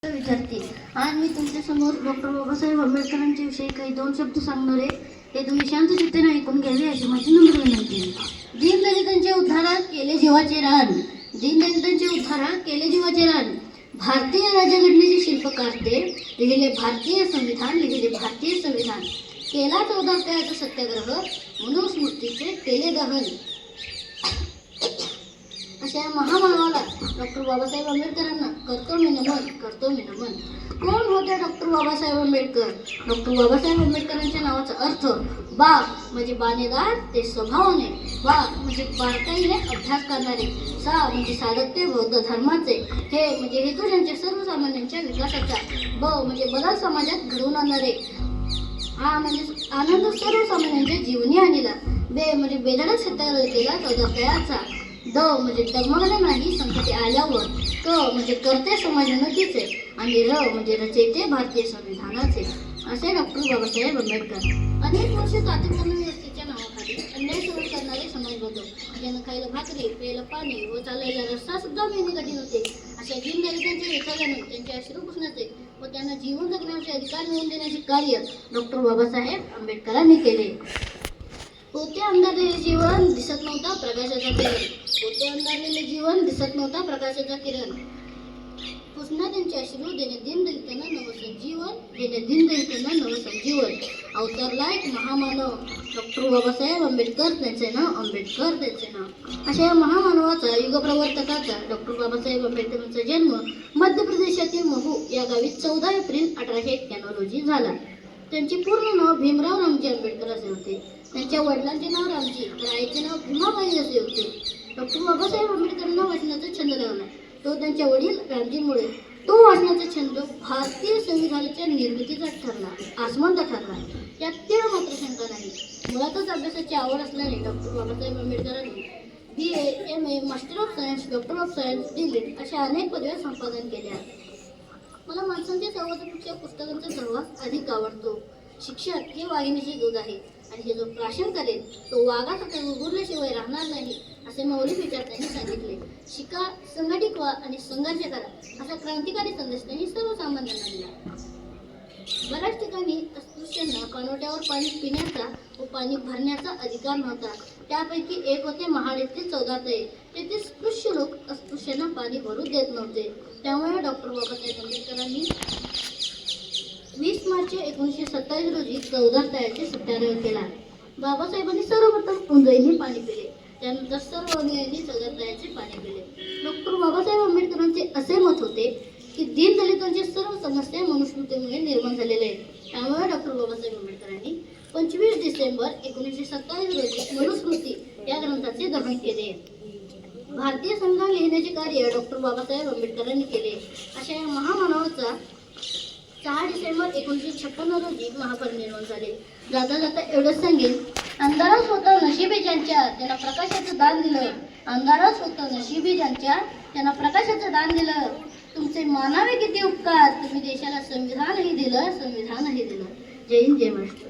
विद्यार्थी, आज मी तुमच्या समोर डॉक्टर बाबासाहेब आंबेडकरांच्या विषयी काही दोन शब्द सांगणार आहे. ते तुम्ही शांत चित्ताने ऐकून घ्यावे अशी माझी नम्र विनंती आहे. दीनदलितांच्या उद्धारात केले जीवाचे रान, दीनदलितांच्या उद्धारात केले जीवाचे रान. भारतीय राज्यघटनेचे शिल्पकार ते, लिहिले भारतीय संविधान, लिहिले भारतीय संविधान. केला 14 रुपयाचा सत्याग्रह, मनुस्मृतीचे केले दहन. अशा महामानवाला डॉक्टर बाबासाहेब आंबेडकरांना करतो मी नमन, करतो मी नमन. कोण होते डॉक्टर बाबासाहेब आंबेडकर? डॉक्टर बाबासाहेब आंबेडकरांच्या नावाचा अर्थ बा म्हणजे बाणेदार ते स्वभावाने, बा म्हणजे बारकाईने अभ्यास करणारे, सा म्हणजे साधकते बौद्ध धर्माचे, हे म्हणजे हेतू ज्यांच्या सर्वसामान्यांच्या विकासाचा, ब म्हणजे बदल समाजात घडवून आणणारे, आ म्हणजे आनंद सर्वसामान्यांच्या जीवनी आणला, बे म्हणजे बेधडक सत्याग्रह केला 14 रुपयाचा, द म्हणजे डगमगले नाही संकटे आल्यावर, क म्हणजे करते समाज उन्नतीचे, आणि र म्हणजे रचयिते भारतीय संविधानाचे. असे डॉक्टर बाबासाहेब आंबेडकर. अनेक वर्ष चातुर्वर्ण्य व्यवस्थेच्या नावाखाली अन्याय सहन करणारे समाजबद्ध, ज्यांना खायला भाकरी, प्यायला पाणी व चालायला रस्ता सुद्धा मिळणे कठीण होते, अशा दीनदलितांच्या विचाराने त्यांचे अश्रू पुसण्याचे व त्यांना जीवन जगण्याचे अधिकार मिळवून देण्याचे कार्य डॉक्टर बाबासाहेब आंबेडकरांनी केले. पोते अंधारलेले जीवन दिसत नव्हता प्रकाशाचा किरण, पोते अंधारलेले जीवन दिसत नव्हता प्रकाशाचा किरण. पुसना त्यांचे अश्रू, देणे दीनदलितांना नवसंजीवन, देणे दीनदलितांना नवसंजीवन. अवतरला एक महामानव डॉक्टर बाबासाहेब आंबेडकर, त्यांचे नाव आंबेडकर, त्यांचे नाव. अशा या महामानवाचा, युगप्रवर्तकाचा डॉक्टर बाबासाहेब आंबेडकरांचा जन्म मध्य प्रदेशातील महू या गावी 14 एप्रिल 1891 रोजी झाला. त्यांचे पूर्ण नाव भीमराव रामजी आंबेडकर असे होते. त्यांच्या वडिलांचे नाव रामजी तर आईचे नाव भीमाबाई असे होते. डॉक्टर बाबासाहेब आंबेडकरांना वाचनाचा छंद लागला. तो त्यांच्या वडील रामजींमुळे तो वाचनाचा छंद भारतीय संविधानाच्या निर्मितीचा ठरला, आसमंत ठरला. यात तीळ मात्र शंका नाही. मुळातच अभ्यासाची आवड असल्याने डॉक्टर बाबासाहेब आंबेडकरांनी BA, MA, master of science, doctor of science, D.Litt अशा अनेक पदव्या संपादन केल्या. मला माणसांच्या सहवासापेक्षा पुस्तकांचा सहवास अधिक आवडतो. शिक्षण हे वाघिणीचे दूध आहे, आणि हे जो प्राशन करेल तो वाघासारखा गुरगुरल्याशिवाय राहणार नाही, असे मौलिक विचार त्यांनी सांगितले. शिका, संघटित व्हा आणि संघर्ष करा, असा क्रांतिकारी संदेश त्यांनी सर्वसामान्यांना दिला. बऱ्याच ठिकाणी अस्पृश्यांना कानोट्यावर पाणी पिण्याचा व पाणी भरण्याचा अधिकार नव्हता. त्यापैकी एक होते महाड येथील 14 तळे. तेथे स्पृश्य लोक अस्पृश्यांना पाणी भरू देत नव्हते. त्यामुळे डॉक्टर बाबासाहेब आंबेडकरांनी 20 मार्च 1927 रोजी 14 तळ्याचे सत्याग्रह केला. बाबासाहेबांनी सर्वप्रथम उंजळीने पाणी पिले, त्यानंतर सर्व अनुयायांनी 14 तळ्याचे पाणी पिले. डॉक्टर बाबासाहेब आंबेडकरांचे असे मत होते की दीनदलितांच्या सर्व समस्या मनुस्मृतीमुळे निर्माण झालेल्या आहेत. त्यामुळे डॉक्टर बाबासाहेब आंबेडकरांनी 25 डिसेंबर 1927 रोजी मनुस्मृती या ग्रंथाचे दहन केले. भारतीय संविधान लिहिण्याचे कार्य डॉक्टर बाबासाहेब आंबेडकरांनी केले. अशा या महामानवाचा 6 डिसेंबर 1956 रोजी महापरिनिर्वाण झाले. जाता जाता एवढंच सांगेन, अंधारात होतं नशिबी ज्यांच्या त्यांना प्रकाशाचं दान दिलं, अंधारात होतं नशिबी ज्यांच्या त्यांना प्रकाशाचं दान दिलं. तुमचे मानावे किती उपकार, तुम्ही देशाला संविधानही दिलं, संविधानही दिलं. जय हिंद, जय महाराष्ट्र.